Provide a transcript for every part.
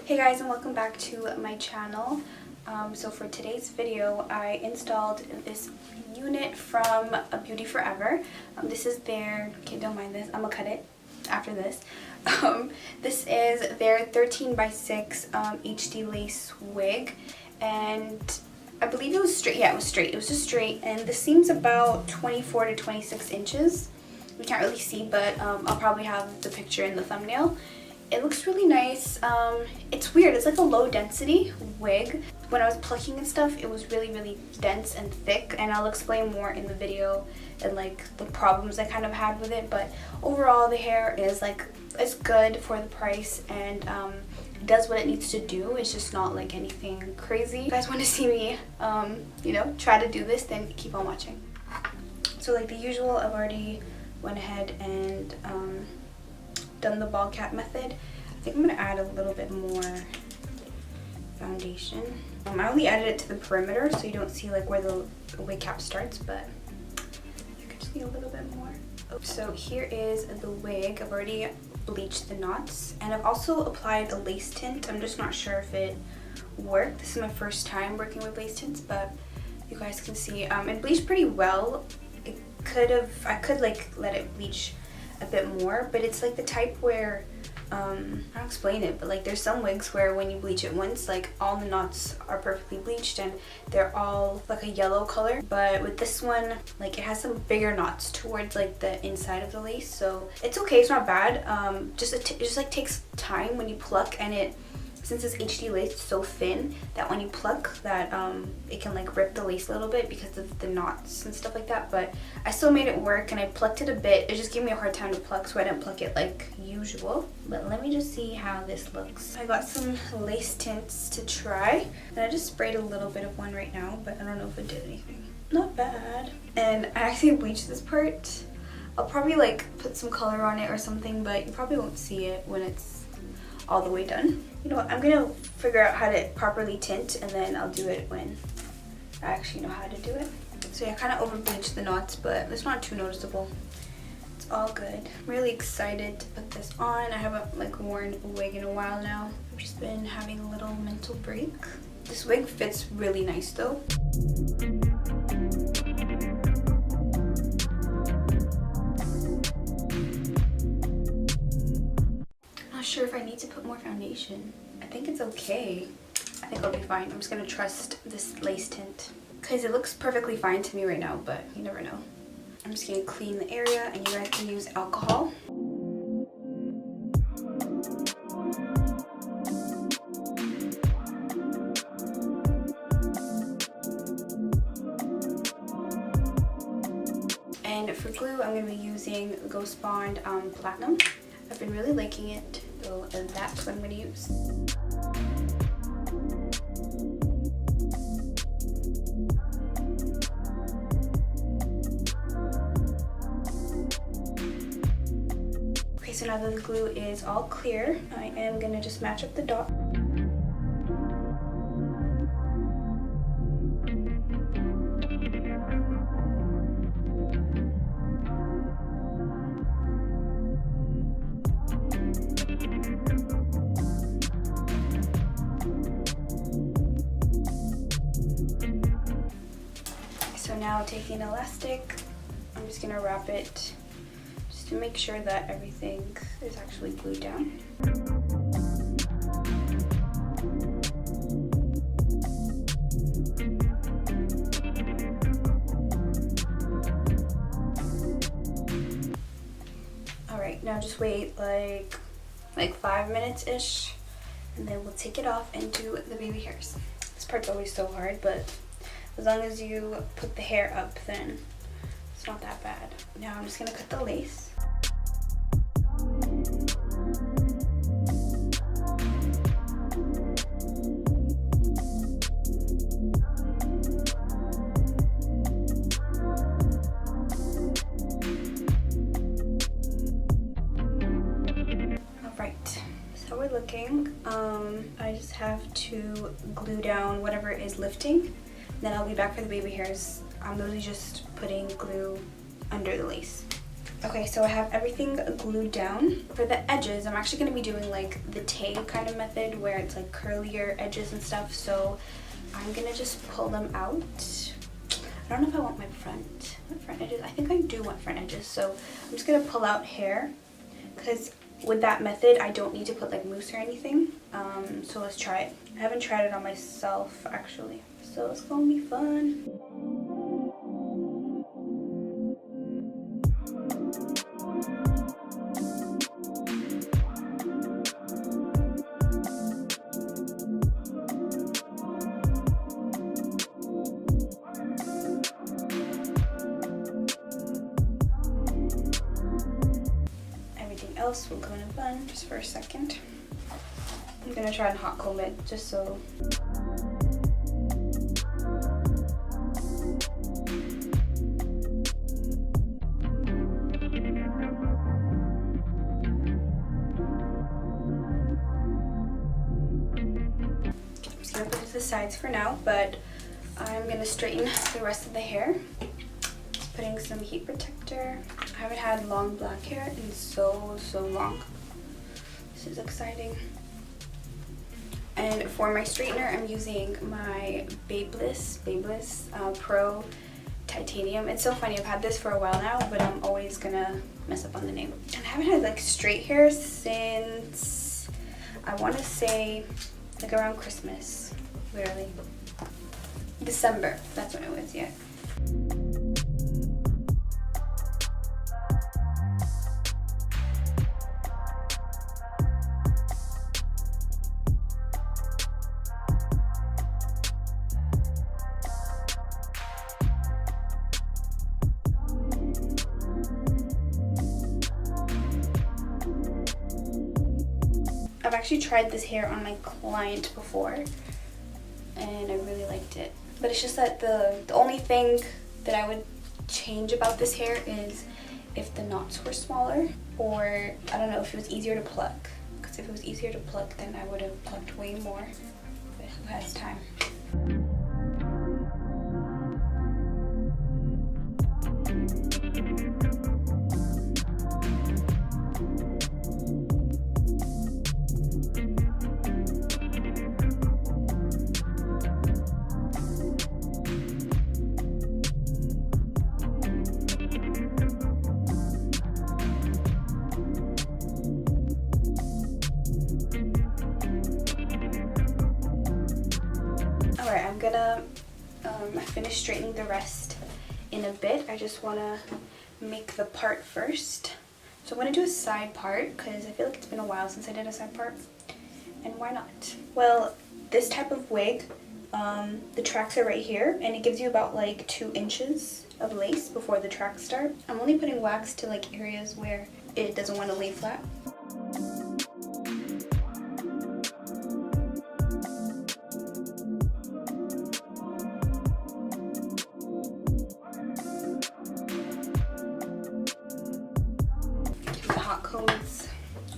Hey guys, and welcome back to my channel. So for today's video, I installed this unit from BeautyForever. This is their, okay, don't mind this, I'm gonna cut it after this. This is their 13x6 HD lace wig, and I believe it was straight. Yeah, it was straight. It was just straight, and the seam's about 24 to 26 inches. We can't really see, but I'll probably have the picture in the thumbnail. It looks really nice. It's weird. It's like a low density wig. When I was plucking and stuff, it was really dense and thick, and I'll explain more in the video and like the problems I kind of had with it. But overall, the hair is like, it's good for the price, and it does what it needs to do. It's just not like anything crazy. If you guys want to see me, you know, try to do this, then keep on watching. So like the usual, I've already went ahead and done the ball cap method. I think I'm going to add a little bit more foundation. I only added it to the perimeter so you don't see like where the wig cap starts, but you could just need a little bit more. So here is the wig. I've already bleached the knots, and I've also applied a lace tint. I'm just not sure if it worked. This is my first time working with lace tints, but you guys can see it bleached pretty well. I could like let it bleach a bit more, but it's like the type where I'll explain it, but like there's some wigs where when you bleach it once, like all the knots are perfectly bleached and they're all like a yellow color. But with this one, like it has some bigger knots towards like the inside of the lace, so it's okay, it's not bad. It just like takes time when you pluck, and since it's HD lace, it's so thin that when you pluck that it can like rip the lace a little bit because of the knots and stuff like that. But I still made it work, and I plucked it a bit. It just gave me a hard time to pluck, so I didn't pluck it like usual. But let me just see how this looks. I got some lace tints to try, and I just sprayed a little bit of one right now, but I don't know if it did anything. Not bad. And I actually bleached this part. I'll probably like put some color on it or something, but you probably won't see it when it's all the way done. You know what, I'm gonna figure out how to properly tint, and then I'll do it when I actually know how to do it. So yeah, I kind of over bleached the knots, but it's not too noticeable. It's all good. I'm really excited to put this on. I haven't like worn a wig in a while now. I've just been having a little mental break. This wig fits really nice though. Sure if I need to put more foundation. I think it's okay. I think I'll be fine. I'm just gonna trust this lace tint because it looks perfectly fine to me right now, but you never know. I'm just gonna clean the area, and you guys can use alcohol. And for glue, I'm gonna be using Ghost Bond Platinum. I've been really liking it, so that's what I'm going to use. Okay, so now that the glue is all clear, I am going to just match up the dot. Now taking an elastic, I'm just gonna wrap it just to make sure that everything is actually glued down. Alright, now just wait like 5 minutes-ish, and then we'll take it off and do the baby hairs. This part's always so hard, but as long as you put the hair up, then it's not that bad. Now I'm just gonna cut the lace. Alright, so we're looking. I just have to glue down whatever is lifting. Then I'll be back for the baby hairs. I'm literally just putting glue under the lace. Okay, so I have everything glued down. For the edges, I'm actually going to be doing like the Tay kind of method where it's like curlier edges and stuff. So I'm going to just pull them out. I don't know if I want my front edges. I think I do want front edges. So I'm just going to pull out hair because with that method, I don't need to put like mousse or anything. So let's try it. I haven't tried it on myself actually. So it's going to be fun. Else will go in a bun just for a second. I'm gonna try and hot comb it just so. I'm just gonna put it to the sides for now, but I'm gonna straighten the rest of the hair. Putting some heat protector. I haven't had long black hair in so long. This is exciting. And for my straightener, I'm using my Babyliss Pro Titanium. It's so funny, I've had this for a while now, but I'm always gonna mess up on the name. And I haven't had like straight hair since, I wanna say like around Christmas, literally. December, that's when it was, yeah. I've actually tried this hair on my client before and I really liked it. But it's just that the only thing that I would change about this hair is if the knots were smaller, or I don't know, if it was easier to pluck. Because if it was easier to pluck, then I would have plucked way more. But who has time? Alright, I'm gonna finish straightening the rest in a bit. I just want to make the part first. So I'm going to do a side part because I feel like it's been a while since I did a side part. And why not? Well, this type of wig, the tracks are right here and it gives you about like 2 inches of lace before the tracks start. I'm only putting wax to like areas where it doesn't want to lay flat. Combs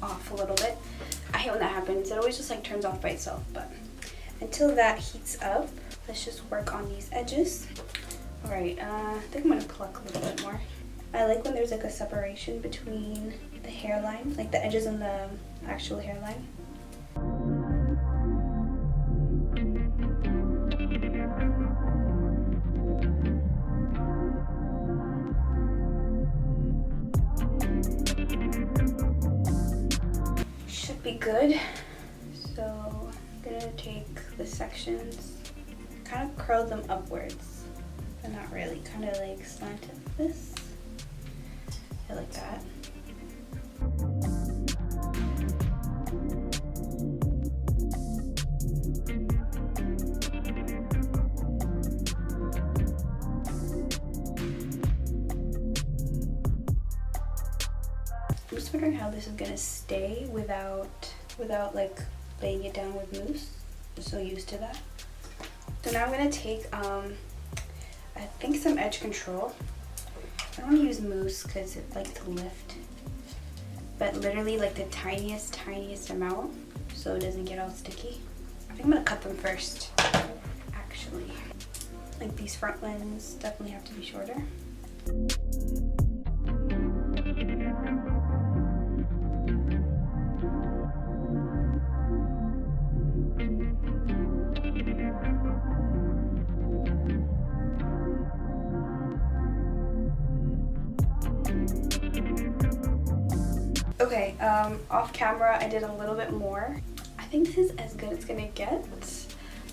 off a little bit. I hate when that happens. It always just like turns off by itself, but until that heats up, let's just work on these edges. Alright, I think I'm gonna pluck a little bit more. I like when there's like a separation between the hairline, like the edges and the actual hairline. Be good. So I'm gonna take the sections, kind of curl them upwards, but not really, kind of like slant it like this. I like that. I'm just wondering how this is gonna stay without like laying it down with mousse. I'm so used to that. So now I'm gonna take I think some edge control. I don't want to use mousse because it likes to lift, but literally like the tiniest amount so it doesn't get all sticky. I think I'm gonna cut them first. Actually, like these front ones definitely have to be shorter. off camera I did a little bit more. I think this is as good as it's gonna get.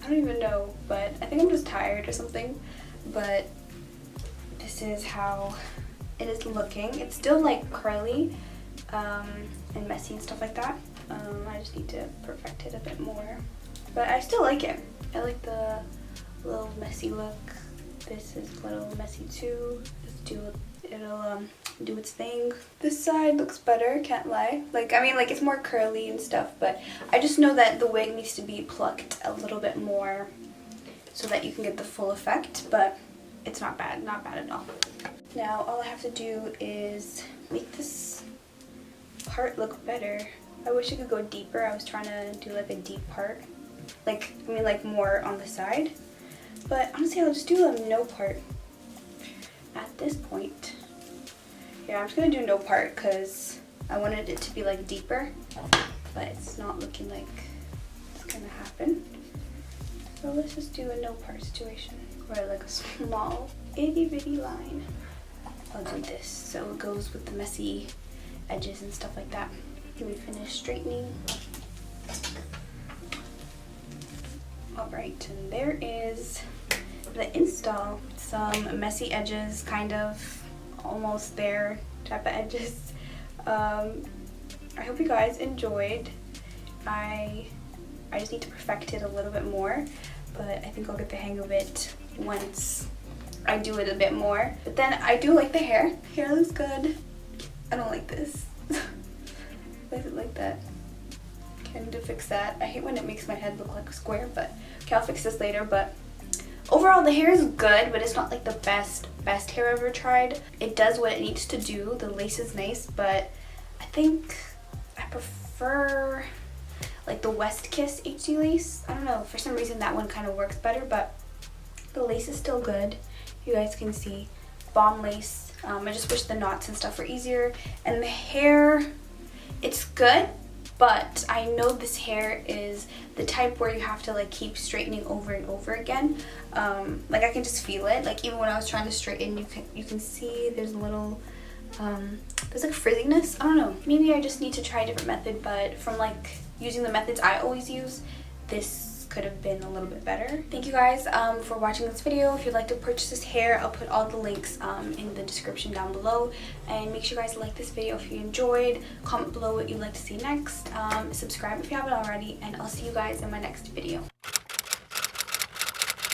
I don't even know, but I think I'm just tired or something. But this is how it is looking. It's still like curly and messy and stuff like that. I just need to perfect it a bit more. But I still like it. I like the little messy look. This is a little messy too. It'll do its thing. This side looks better, can't lie. Like, I mean, like, it's more curly and stuff, but I just know that the wig needs to be plucked a little bit more so that you can get the full effect, but it's not bad at all. Now, all I have to do is make this part look better. I wish I could go deeper. I was trying to do like a deep part. Like, I mean, like more on the side. But honestly, I'll just do a no part at this point. Yeah, I'm just gonna do no part because I wanted it to be like deeper, but it's not looking like it's gonna happen. So let's just do a no part situation, or like a small itty bitty line. I'll do this so it goes with the messy edges and stuff like that. Can we finish straightening? Alright, and there is the install. Some messy edges, kind of almost there type of edges. I hope you guys enjoyed. I just need to perfect it a little bit more, but I think I'll get the hang of it once I do it a bit more. But then I do like the hair. Hair looks good. I don't like this. Why is it like that? Okay, I need to fix that. I hate when it makes my head look like a square, but okay, I'll fix this later. But overall, the hair is good, but it's not like the best hair I've ever tried. It does what it needs to do. The lace is nice, but I think I prefer like the West Kiss HD lace. I don't know, for some reason that one kind of works better, but the lace is still good. You guys can see bomb lace. I just wish the knots and stuff were easier. And the hair, it's good, but I know this hair is the type where you have to like keep straightening over and over again. Like I can just feel it. Like even when I was trying to straighten, you can see there's a little there's like frizziness. I don't know. Maybe I just need to try a different method, but from like using the methods I always use, this could have been a little bit better. Thank you guys for watching this video. If you'd like to purchase this hair, I'll put all the links in the description down below. And make sure you guys like this video if you enjoyed. Comment below what you'd like to see next. Subscribe if you haven't already, and I'll see you guys in my next video.